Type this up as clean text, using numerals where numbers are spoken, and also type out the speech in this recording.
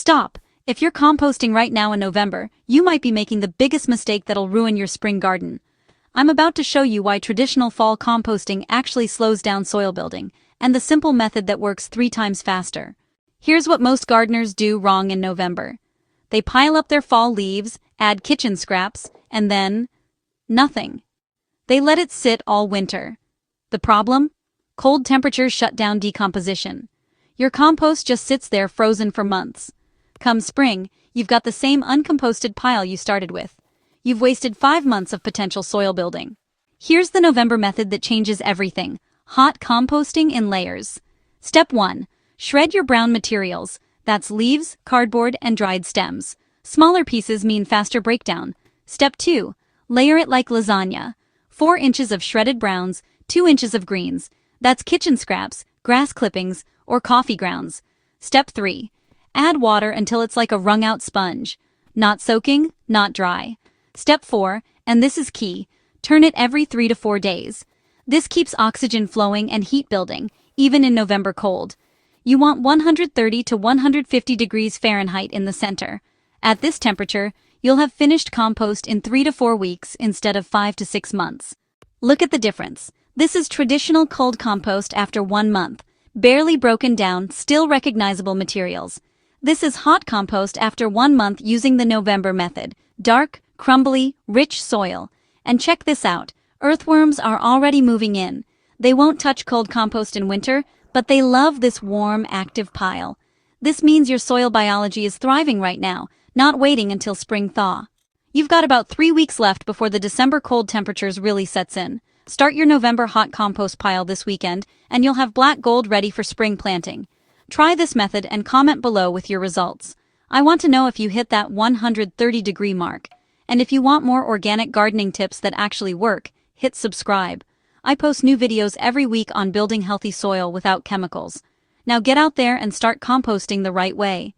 Stop! If you're composting right now in November, you might be making the biggest mistake that'll ruin your spring garden. I'm about to show you why traditional fall composting actually slows down soil building, and the simple method that works 3 times faster. Here's what most gardeners do wrong in November. They pile up their fall leaves, add kitchen scraps, and then nothing. They let it sit all winter. The problem? Cold temperatures shut down decomposition. Your compost just sits there frozen for months. Come spring, you've got the same uncomposted pile you started with. You've wasted 5 months of potential soil building. Here's the November method that changes everything. Hot composting in layers. Step 1. Shred your brown materials. That's leaves, cardboard, and dried stems. Smaller pieces mean faster breakdown. Step 2. Layer it like lasagna. 4 inches of shredded browns, 2 inches of greens. That's kitchen scraps, grass clippings, or coffee grounds. Step 3. Add water until it's like a wrung-out sponge. Not soaking, not dry. Step 4, and this is key, turn it every 3 to 4 days. This keeps oxygen flowing and heat building, even in November cold. You want 130 to 150 degrees Fahrenheit in the center. At this temperature, you'll have finished compost in 3 to 4 weeks instead of 5 to 6 months. Look at the difference. This is traditional cold compost after 1 month. Barely broken down, still recognizable materials. This is hot compost after 1 month using the November method. Dark, crumbly, rich soil. And check this out. Earthworms are already moving in. They won't touch cold compost in winter, but they love this warm, active pile. This means your soil biology is thriving right now, not waiting until spring thaw. You've got about 3 weeks left before the December cold temperatures really sets in. Start your November hot compost pile this weekend, and you'll have black gold ready for spring planting. Try this method and comment below with your results. I want to know if you hit that 130-degree mark. And if you want more organic gardening tips that actually work, hit subscribe. I post new videos every week on building healthy soil without chemicals. Now get out there and start composting the right way.